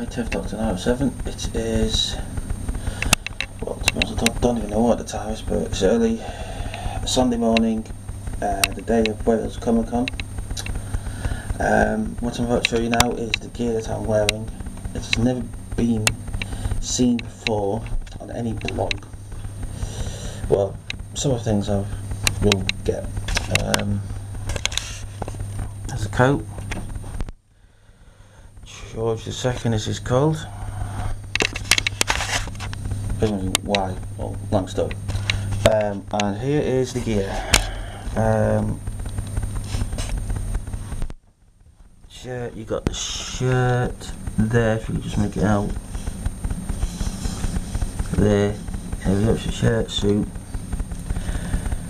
10th Doctor 907. It is, well, to be honest, I don't even know what the time is, but it's early Sunday morning, the day of Wales Comic Con. What I'm about to show you now is the gear that I'm wearing. It's never been seen before on any blog. Well, some of the things I will get. There's a coat. George II is his called. Why? Well, long story. And here is the gear. Shirt. You got the shirt there. If you just make it out. There. There we go. It's a shirt, suit,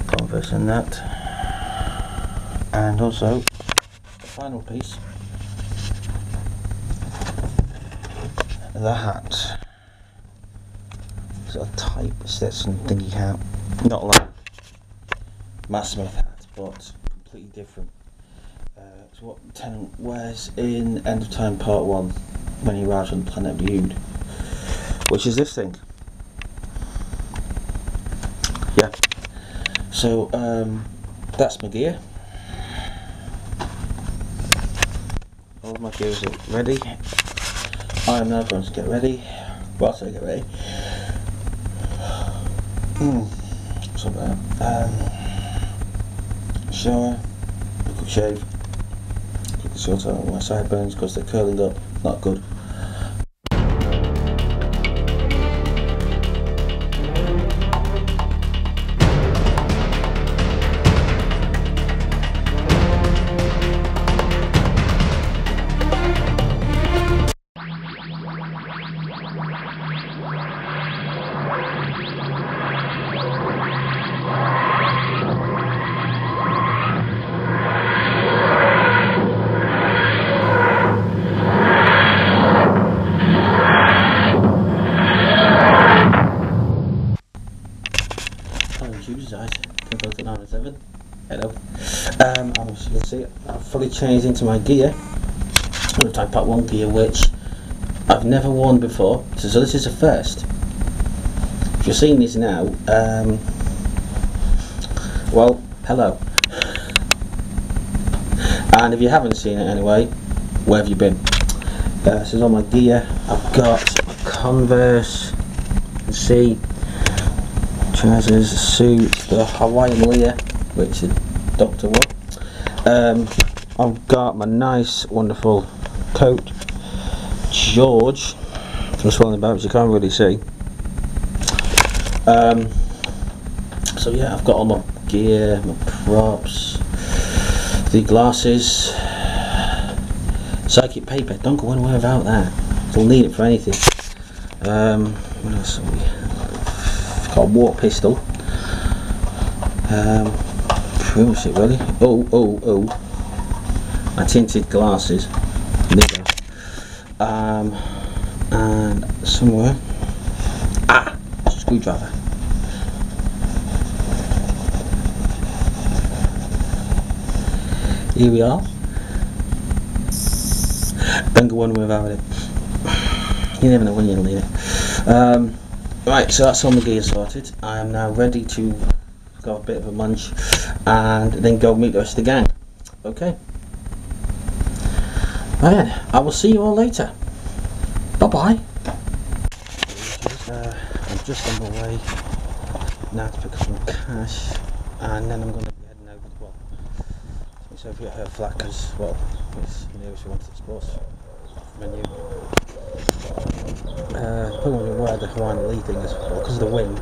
Converse, and that. And also the final piece. The hat. It's a type Stetson thingy hat. Not like Matt Smith hat, but completely different. It's what Tennant wears in End of Time Part 1 when he arrives on the planet Viewed, which is this thing. Yeah. So that's my gear. All of my gear is ready. I am now going to get ready. Whilst I get ready, so shower, a quick shave, quickly sort out my sideburns because they're curling up, not good. Hello. As you can see, I've fully changed into my gear. I've Time Part 1 gear, which I've never worn before. So this is a first. If you're seeing this now, well, hello. And if you haven't seen it anyway, where have you been? This is all my gear. I've got Converse, you can see, trousers, a suit, the Hawaiian Leah, which the Doctor wore. I've got my nice, wonderful coat, George, from Swelling About, which you can't really see. So yeah, I've got all my gear, my props, the glasses, psychic paper. Don't go anywhere without that. You'll need it for anything. What else have we? Got a water pistol. Pretty much it really. Oh. My tinted glasses. Nigga. And somewhere. Screwdriver. Here we are. Don't go anywhere without it. You never know when you'll need it. Right, so that's all my gear sorted. I am now ready to go a bit of a munch and then go meet the rest of the gang. Okay. Right then, I will see you all later. Bye bye. I'm just on my way now to pick up some cash, and then I'm going to be heading over to, well, it's over at her flat because, well, it's nearest we wanted to sports menu. Probably going to wear the Hawaiian Lee thing as well because of the wind.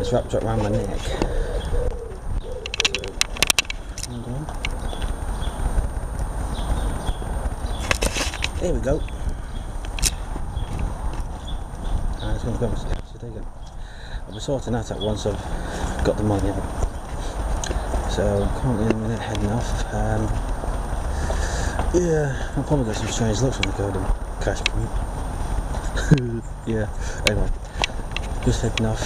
It's wrapped around my neck. Hold on. There we go. And it's going to go. So there you go. I'll be sorting that out once I've got the money out. So I'm currently in a minute heading off. Yeah, I'll probably get some strange looks when I go to cash point. Yeah, anyway, just heading off.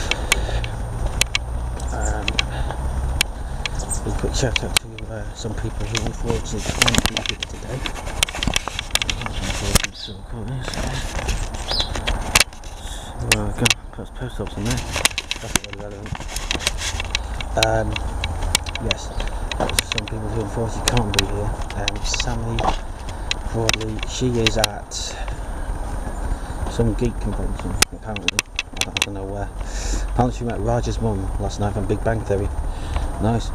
A quick shout out to some people who unfortunately can't make it today. So we'll call this. So we're going to put post ups in there. That's not really relevant. Yes, some people who unfortunately can't be here. Sammy Broadley, she is at some geek convention apparently. I don't know where. Apparently she met Raj's mum last night from Big Bang Theory. Nice.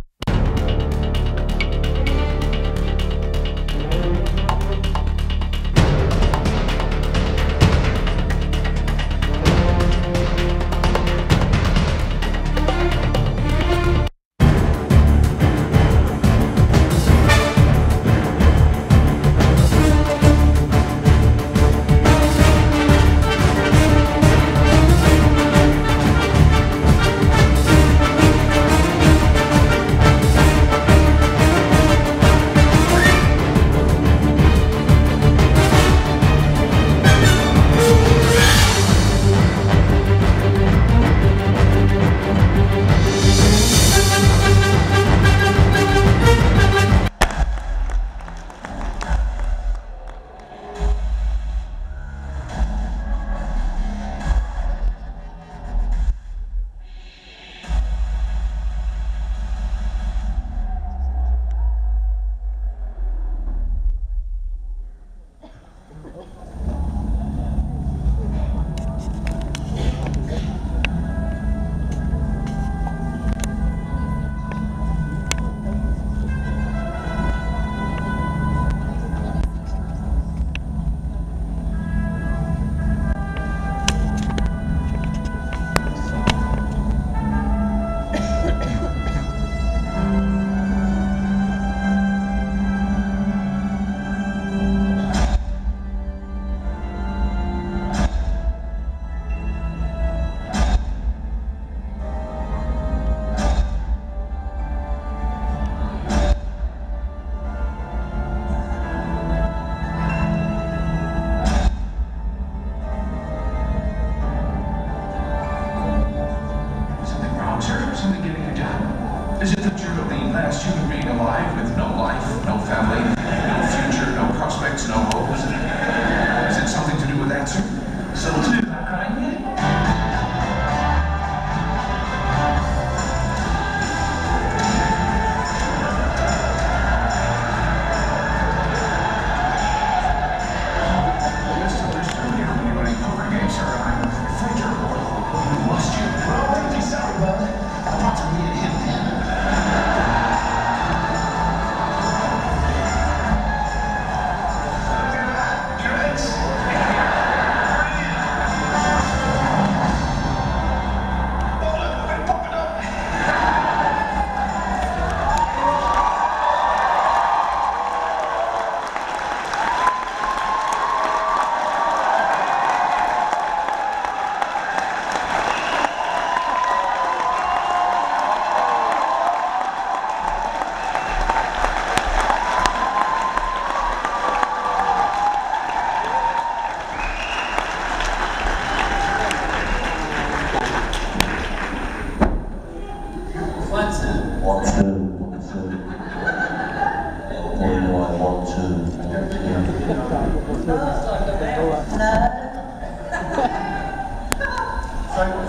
Is it the truth of the last human being alive with no life, no family, no future, no prospects, no hope? Is it something to do with that, sir? Something to do with that kind?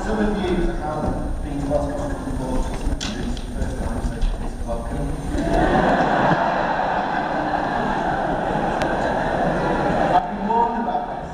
Some of you have been to Lost Comics before, some of you it's the first time, so it's welcome. I've been warned about this.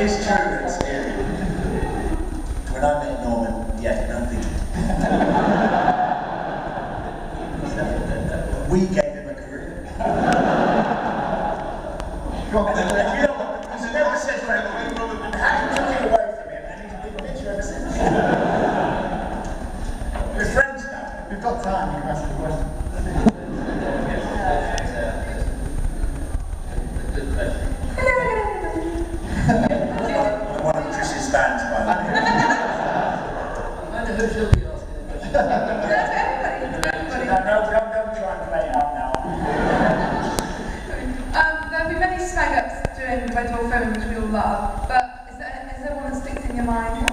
It's true, it's scary. When I met Norman, he had nothing. We gave him a career. You know what? He's never said friendly, and Harry took it away from him, and he's been bitter ever since. We're friends now. We've got time, you can ask the question. Good question. One of Chris's fans, by the way. I wonder who she'll be asking the question. No, don't try and play it out now. There'll be many snag-ups during the Red Dwarf film, which we all love, but is there one that sticks in your mind?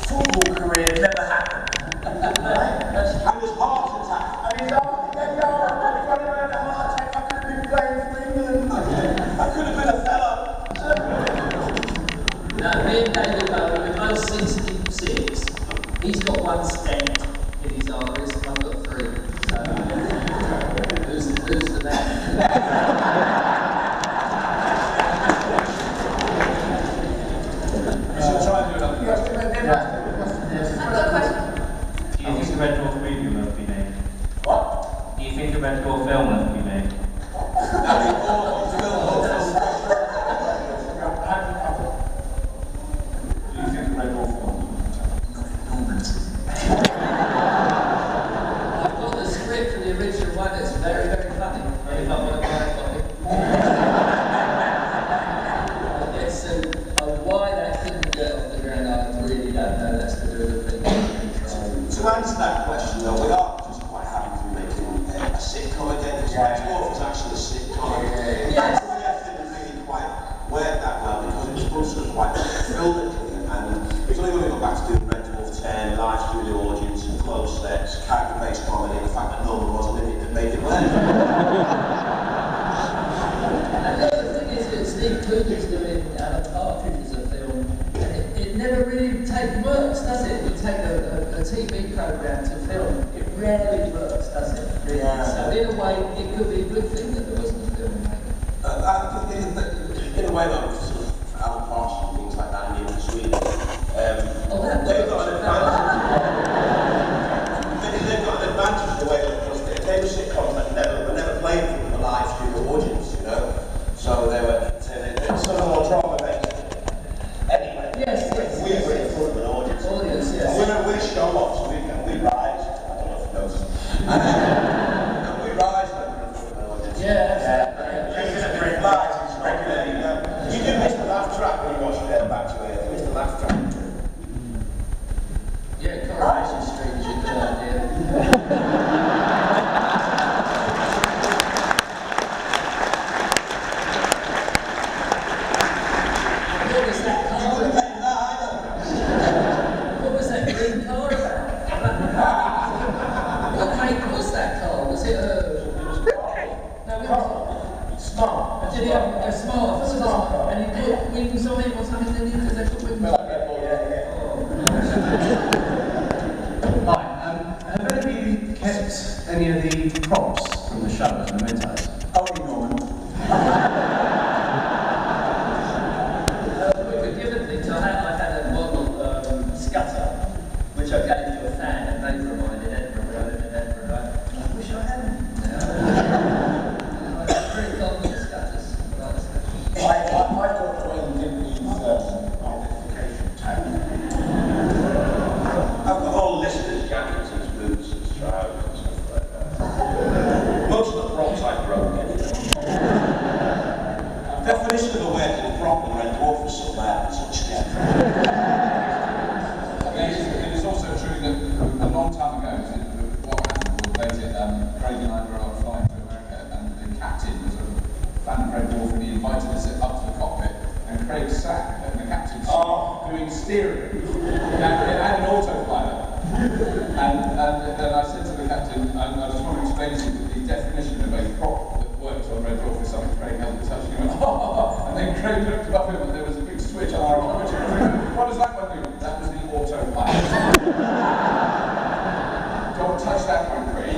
Football career never happened. Right? And his heart attack. And his heart, got one stent in his arteries, and I've got 3. So, who's the man? You should try and do another question. I've got a question. Do you think a Red Dwarf movie will ever be made? What? Do you think a Red Dwarf film will ever be made? I've got the script for the original one. It's very, very funny. If I want to buy a copy. It's why that couldn't get off the ground. I really don't know. That's to do with the thing. To answer that question, though, we are just quite happy to be making a sitcom again, because Red Dwarf is actually a sitcom. Yes. It didn't really quite work that well because it was done sort of quite filmically, and it's only when we got back to doing Red Dwarf 10, live studio audience, and close sets, character-based comedy, and the fact that no one wasn't in it that made it work. And the other thing is that Steve Coogan's doing Partridge as a film, and it never really works, does it? You take a TV program to film, it rarely works, does it? Really? Yeah. So in a way, it could be a good thing that there wasn't a film made. In a way, though, sort of Alan Parsons and things like that in the Sweden, they've got an advantage. They've got an advantage in the way that they were sitcoms that were never played for a live studio audience, you know. So they were sort of more trauma-based. Anyway, Yes. we were in front of an audience. Yes. We're show-offs, we rise. I don't know if you noticed. And we rise when we're in front of an audience. Yeah. You do miss the laugh track when you watch it back to it. You miss the laugh track. Yeah, Coronation Street is in Germany. What was that car about? What was that green car about? What make was that car? Was it a... No, it was... Smart. Did he have a smart? And he put wings on it or something, didn't he? Did they put wings on it? Right, have any of you kept any of the props from the show as mementos? Only Norman. We could give it things. I had a model scutter, which I gave to a fan and they provided Edinburgh. I live in Edinburgh. I wish I hadn't. I'm pretty confident with scutters. I got the way you did these identification tags. I've got all listeners' jackets and boots and trousers and stuff like that. Most of the props I broke anyway. Definition of a working prop in Red Dwarf was somewhere and such. It is also true that a long time ago, what happened was later, Craig and I were flying to America, and the captain was a fan of Red Dwarf, and he invited us up to the cockpit, and Craig sat in the captain's seat doing steering, and it had an autopilot. And I said to the captain, I just want to explain to you that the definition of a prop that works on Red Dwarf is something Craig hasn't touched. He went, and then Craig looked above him and there was a big switch on our arm. What does that one do? That was the autopilot. Don't touch that one, Craig.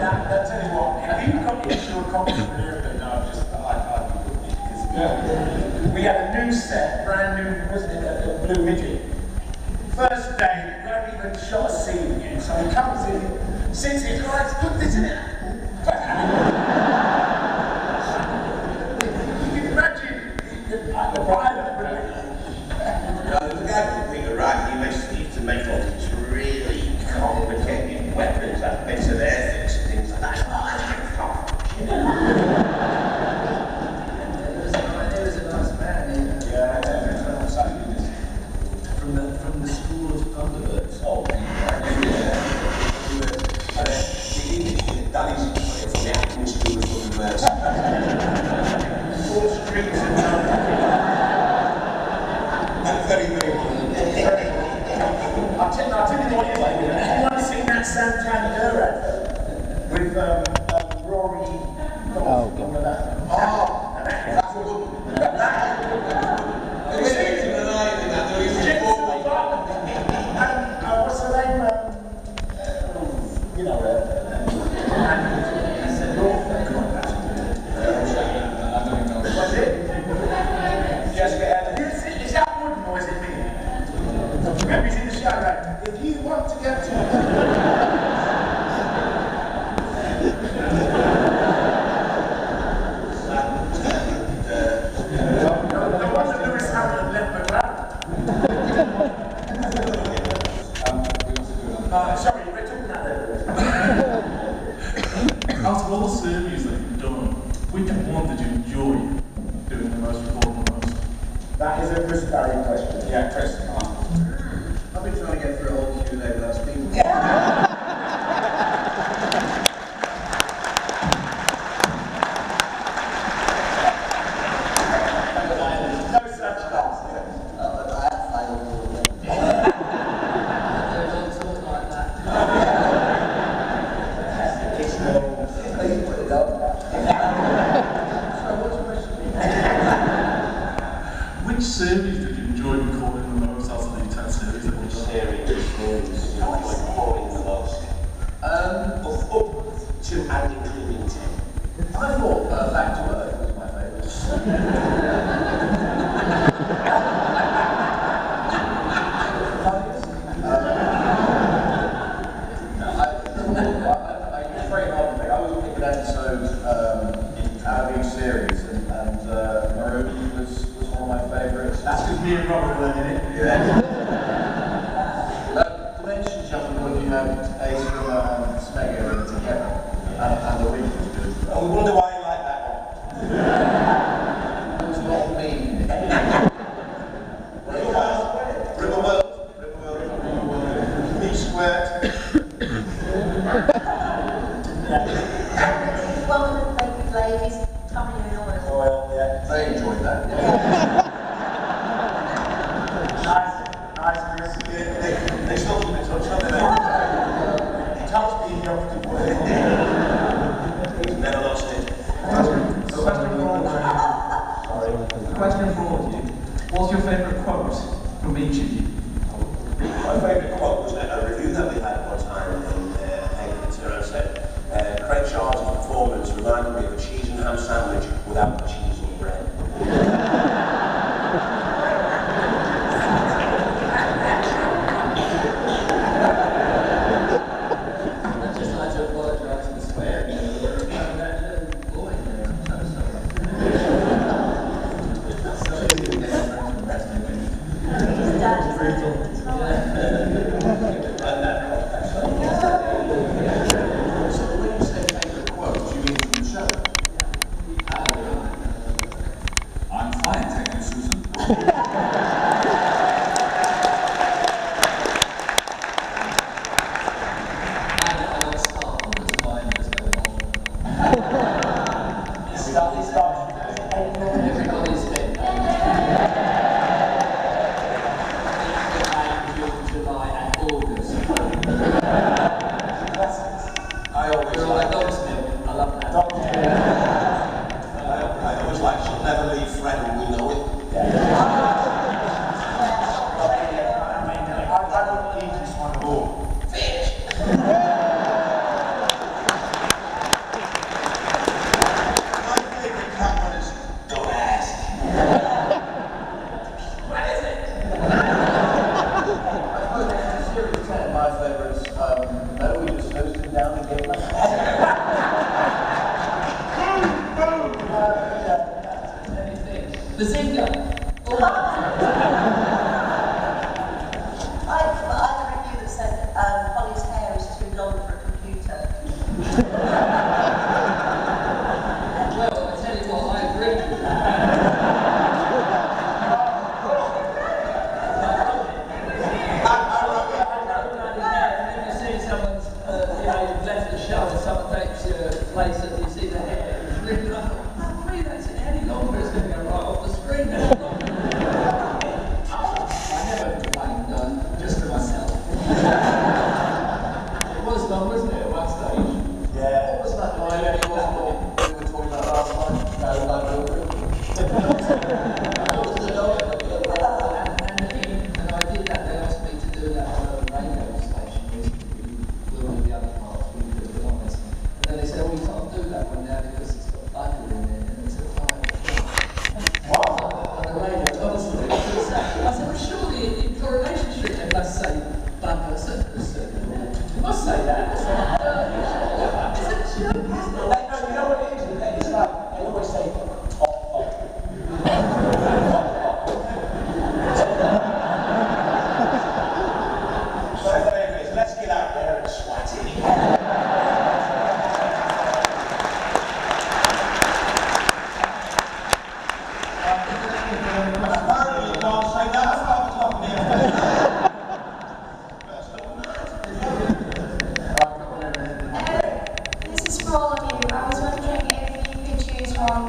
Now, I'll tell you what, if you got into a competition with everything, no, I'd be with you, because we had a new set, brand new, wasn't it, a Blue Midget. First day, we haven't even shot a scene yet, so he comes in, sits in, guys, put this in it. You can imagine the pilot, there's a guy called Peter Wright, he used to make all these really complicated weapons, like bits of ethics and things like that. There was a nice man here. From the school of Thunderbirds. Oh, Daddy's from the acting school of Thunderbirds. 4 streets and very, very good. I'll tell you what it is like. You want to sing that Santander advert with Rory? Oh, God. That's a good one. There was 6 in the night in that. There was 4. you want to get to? No wonder Lewis Hamilton left McLaren. Sorry, we're talking about that. Out of all the surveys that you've done, which one did you enjoy doing the most, recording the most? That is a Chris Barry question. Yeah, Chris, come on. I've been trying to get through a whole Q&A without speaking. No such thoughts. Which series did you enjoy recording the most out of the 10 series that we've done? Series I like recording the most. Up to and including 10. I thought Back to Earth was my It's very hard to pick. I always pick an episode out of each series, and Maroon was one of my favourites. That's because me and Robert were in it. Dimension jumping when you have Ace and Smega together, and the ring was good. I wonder why you like that It was not me. one. Riverworld. Me squared. One of the baby ladies, Tommy and Oil. Oil, yeah. They enjoyed that. Nice, Chris. They still keep in touch, don't they? He tells me he often He's never lost it. Question for all of you. What's your favourite quote from each of you? My favourite quote was a review that we had one time in Hampton said, Craig Charles' performance reminded me of a cheese and ham sandwich without the cheese and bread. I'd just like to apologise for swearing. That little boy there, I'm so sorry. So when you say favourite quote, do you mean from the show? I'm fine, thank you, Susan. Everybody's been. July and August. I always You're all like like dog's milk. I love that. I always like she'll never leave Fred and we know it. I wouldn't leave this one home. My favourite cat one is don't ask. What is it? Series 10, my favourites, no, we just hosed him down and gave him The Zinger. I had a review that said Holly's hair is too long for a computer. Well, I tell you what, I agree. If you see someone's, you've left the show and someone takes your place and you see the hair, it's really rough. Oh, really, that's any longer, it's going to go right off the screen. I never complained, just to myself. It was long, wasn't it, at one stage? Yeah. What was that line we were talking about last time? No, And I did that, they asked me to do that on a radio station recently, with all the other parts, because we're honest. And then they said, oh, you can't do that one now because it's got butter in it, and it's a fire. What? On the radio, honestly. I said, well, surely in Coronation Street they must say butter. So You must say that. It's a joke. You know what it is? It's like, they always say, let's get out there and swat it. This is for all of you. I was wondering if you could choose one,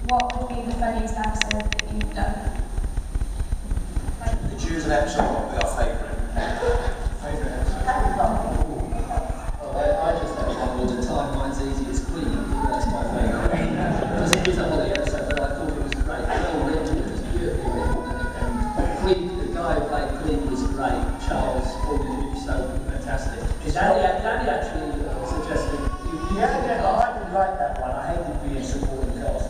what would be the funniest episode that you've done? You choose an episode, what would be our favourite? Favourite episode? I just have one all the time. Mine's easy. It's Queen. That's my favourite. Because it was a holiday episode, but I thought it was great. Well written. It was beautifully written. And Queen, the guy who played Queen was great. Charles Ford, so fantastic. Danny actually suggested. Yeah, I didn't like that one. I hated being supporting cast.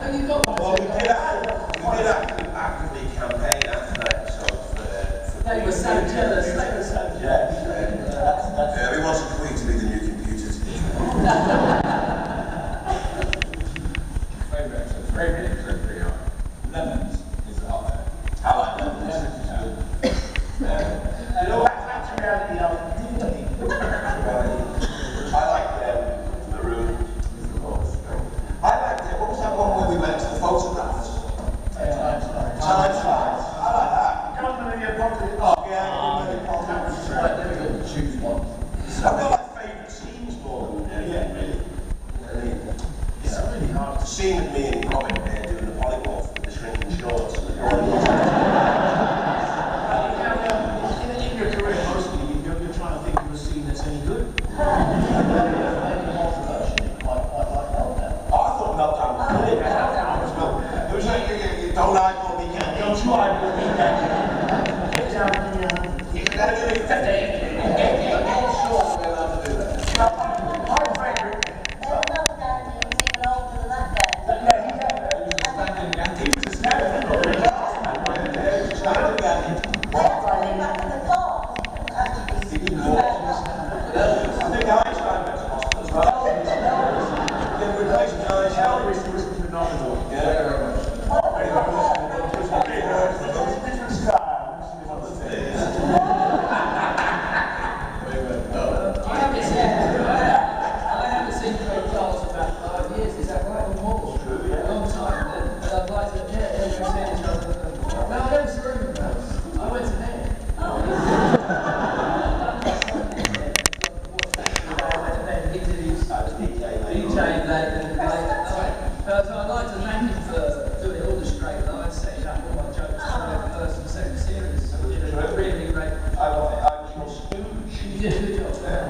Oh, you got one. Well, we did actively campaign after that episode for They were so jealous. They were so jealous. we wanted Queen to be the new computers. Favourite episode, pretty hard. Lemons is up there. I like that. Lemons is good. You know, that's reality of I like the room. I like what was that one where we went to the photographs? Time flies. I like that. Government in the apocalypse. Oh yeah, Right, there we go. Choose one. I've got like favourite scenes more than anything, really. It's really hard The scene with me and Robin doing the polymorph with the shrinking shorts and the in your career, mostly, you're trying to think of a scene that's any good. I thought Meltdown was brilliant. It was like, don't eyeball me, can't Don't you eyeball me, get down to your you gotta give me 50. I'm not sure we're allowed to do that. My favourite. They were not Danny, he was even older than that day. He was a standing. Standing again. They had to leave back in the car. He couldn't actually He didn't walk. I think Einstein went to hospital as well. They replaced Einstein. Elvis was phenomenal. Yeah. Different style. I haven't seen Craig Charles for about 5 years. Is that right? Or more? True, yeah. A long time. And I'd like to, everyone's saying each other. Well, I don't scream about it. I went to bed. DJ late. So I'd like to thank him for doing all the straight lines, setting up all my jokes for the first and second series. So you did a really great. I was your stooge. You did a good job there.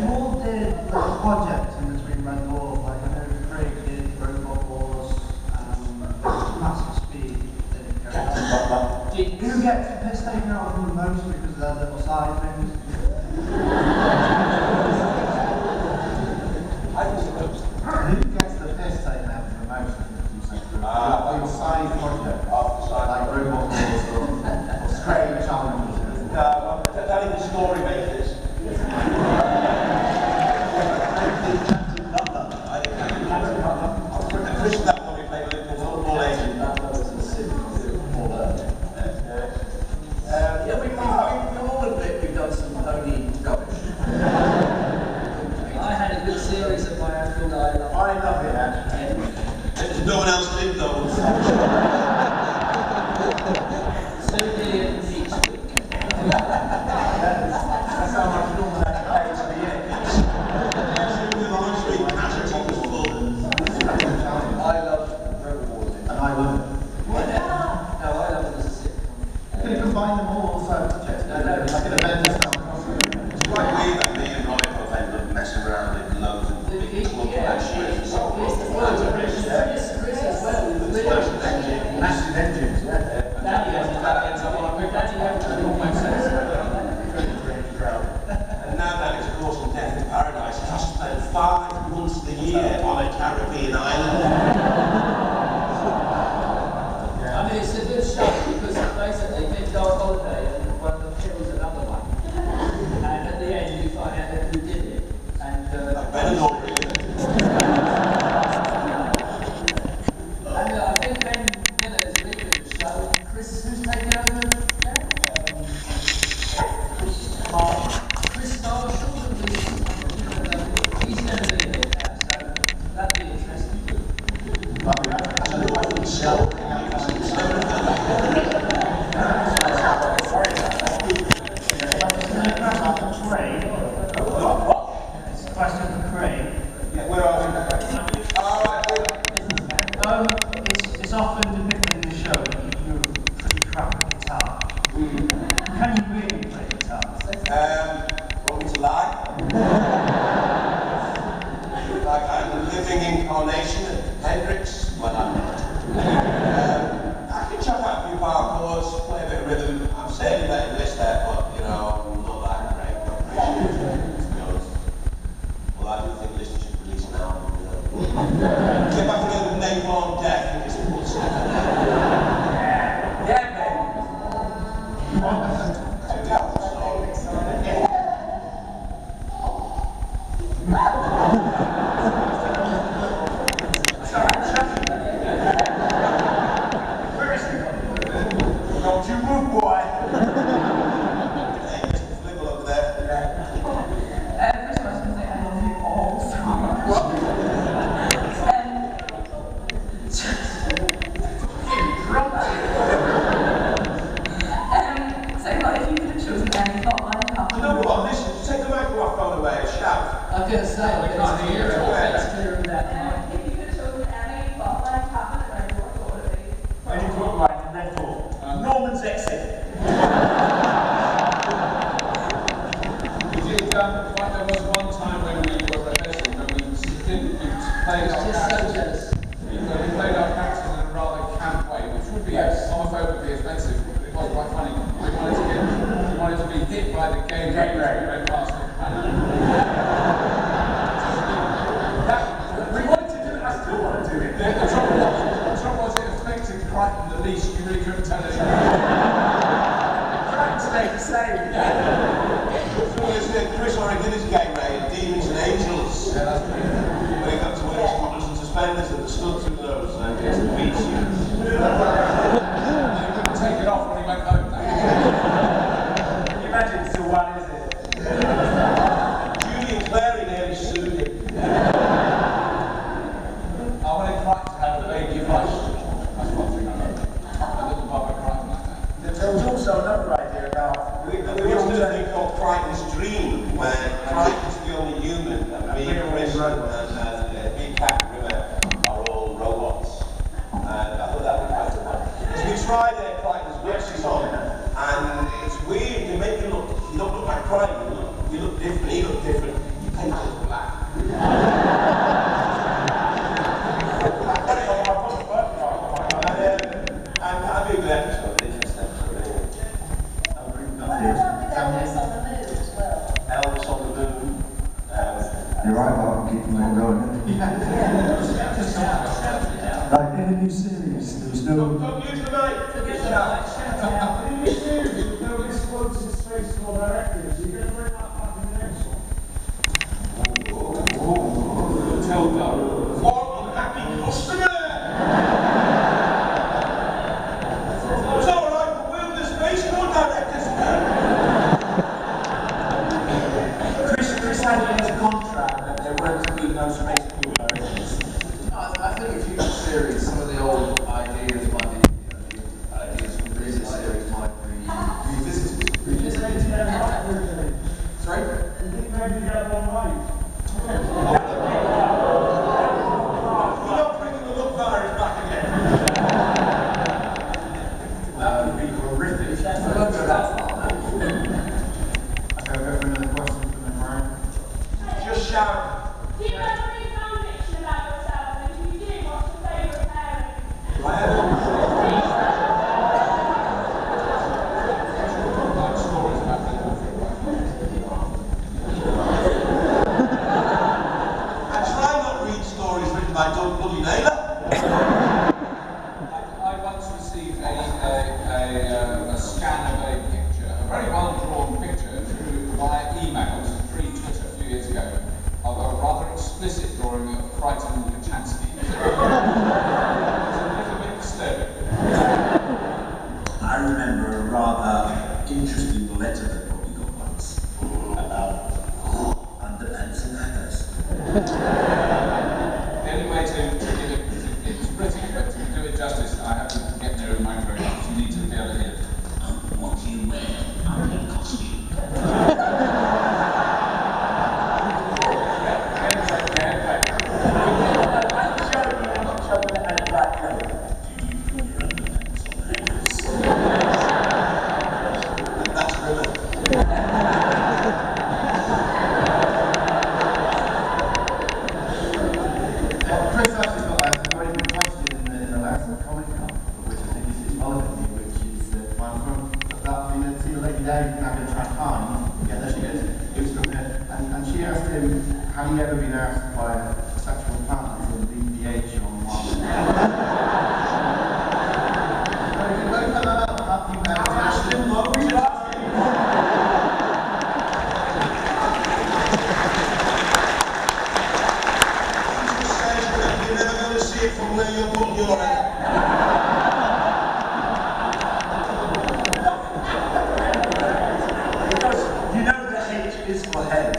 More did projects in between Red Bull, like I know Craig did Robot Wars, Massive Speed, who gets the piss taken out of them the most because of their little side things? Who gets the piss taken out of them the most? Your side project, like Robot Wars or Craig Challenges. Telling the story makers. Chris, that one we played with the football agent. Yeah, we've all admit we've done some pony rubbish. I had a good series of my own called I Love It, actually. No one else did though. Sylvia each week. That's how much normal that pays for the year. I love Robot Wars. And I love it. No, I love it as a sitcom. Can you combine them all? So, No, like an Avengers style. It's quite weird that me and Robin both ended up messing around with loads of big club collections. Massive engines, yeah. Daddy ends up on a year on a Caribbean island. I mean, it's a good show because basically they go on holiday and one of them kills another one. And at the end you find out who did it. And I better not really. And I think Ben Miller is leaving the show. And Chris, who's taking over? Chris Marshall, he's going to be in it now, so that'd be interesting. It's often depicted in the show that you're a pretty crap at guitar. Can you really play guitar? Want me to lie? Like I'm the living incarnation of Hendrix when I'm not. I can chuck out a few power chords, play a bit of rhythm. I'm certainly better than this there, but you know, I'm not that great. I appreciate it, to be honest. Well, I do think Lister should release an album, you know. Get back together with Napalm Death and just put stuff in there. Don't you move, boy! Hey, flibble over there. First of all, I was going to say I love you all so much. So, like, if you could have chosen any plotline couple. You know what? Listen, take the microphone away and shout. I was going to say, I can't hear it. It's clear in that mic. If you could have chosen any plotline couple, what would it be? When you talk about the Red Bull, Norman's exit. Like there was one time when we were rehearsing, when we played our characters. We played our characters in a rather camp way, which would be homophobically offensive, but it was quite funny. We wanted to be hit by the gay rape as we went past the panel. We wanted to do it, I still want to do it. The trouble was it affected Crichton the least. You really couldn't tell anything. Crichton stayed the same. So isn't it Chris Origina's gay raid, Demons and Angels? Yeah, that's pretty good. When he got to wear scooters and suspenders and the studs through those and it's the beach suits. You couldn't take it off when he went home. Can you imagine it's still one, is it? Julie and Clary nearly sued him. I wanted Crichton to have a baby flush. That's one thing I know. A little Bubba Crichton like that. There was also another idea about We used to do a thing called Crichton's Dream, where Crichton's the only human, and me, Chris, and Big Cat and River are all robots. And I thought that would be quite fun. Because we tried Crichton's glasses on, and it's weird, you don't look like Crichton, you look different, he looked different, you paint it black. And I'd be glad to show this episode. Elvis on the Moon as well. Elvis on the Moon. You're right, Mark, I'm keeping on going. Like in the new series, there was no... Don't use the mic! Forget the mic. in this series, with no explosive space or directors, you're going to bring that back in the next one. Tell them. What unhappy customer! It's alright, but we're the space no directors. Chris had in his contract that there weren't to be no space people directors. I think a future series, some of the old ideas might be, ideas from previous series might interesting letter that Bobby got once about underpants and hackers. The only way to give it's pretty, but to do it justice, I have to get near a microphone because you need to be able to hear. What do you wear? I'm in costume. Have you ever been asked by a sexual partner to leave the age on one? You're never going to see it from where you're putting your head. Because you know the H is for head.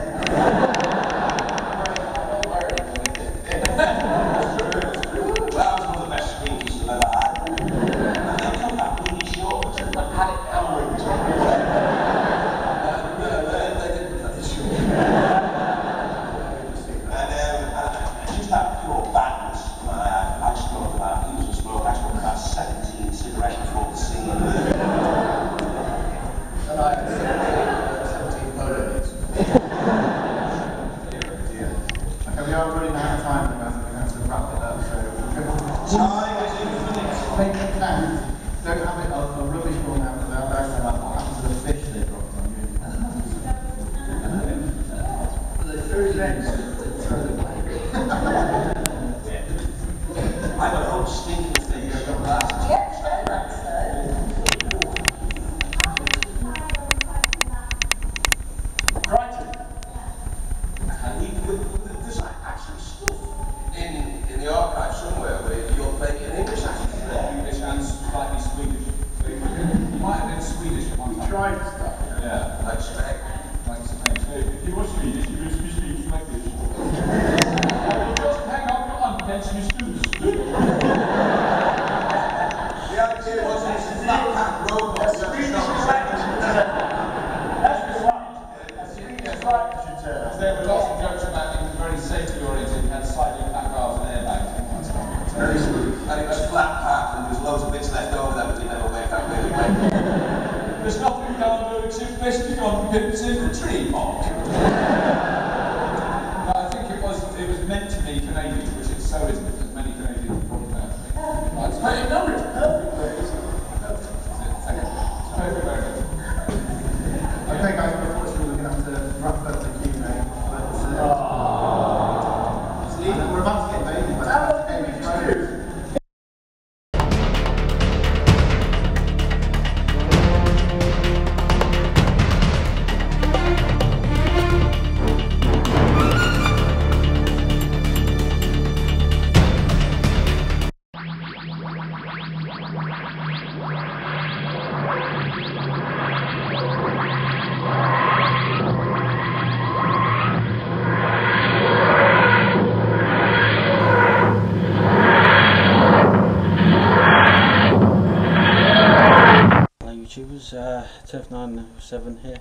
Turf907 here.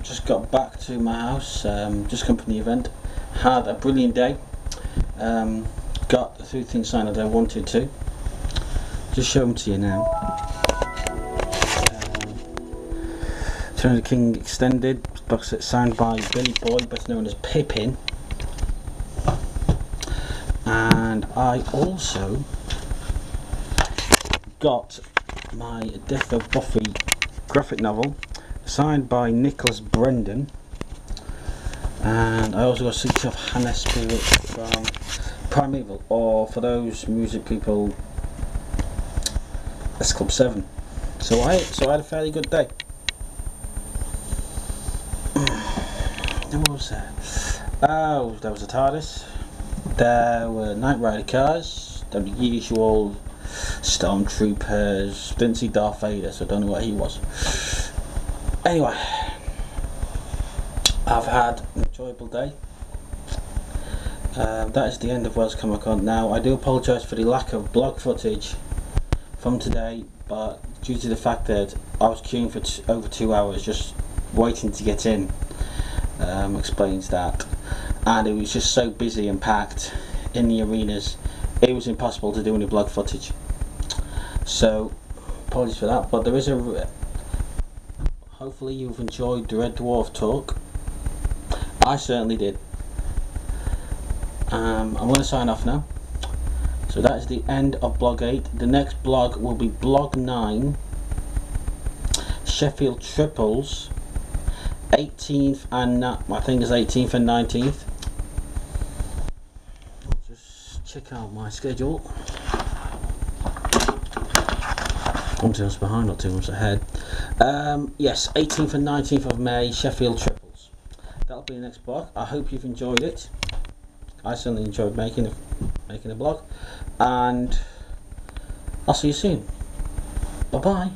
Just got back to my house, just come from the event, had a brilliant day, got the 3 things signed that I wanted to, just show them to you now. Turn of the King Extended, box set signed by Billy Boy, better known as Pippin, and I also got my Death of Buffy graphic novel signed by Brendon, and I also got a signature of Hannah Spearritt from Primeval, or for those music people, S Club 7. So I had a fairly good day. What was there? Oh, there was a TARDIS, there were Knight Rider cars, the usual Stormtroopers. Didn't see Darth Vader, so I don't know what he was. Anyway, I've had an enjoyable day. That is the end of Wales Comic Con. Now, I do apologise for the lack of blog footage from today, but due to the fact that I was queuing for over 2 hours just waiting to get in, explains that. And it was just so busy and packed in the arenas, it was impossible to do any blog footage. So, apologies for that, but there is a... Hopefully you've enjoyed the Red Dwarf talk. I certainly did. I'm going to sign off now. So that is the end of blog 8. The next blog will be blog 9, Sheffield Triples, 18th and I think it's 18th and 19th. I'll just check out my schedule. I'm 2 months behind, not 2 months ahead. Yes, 18th and 19th of May, Sheffield Triples. That'll be the next blog. I hope you've enjoyed it. I certainly enjoyed making a blog, and I'll see you soon. Bye bye.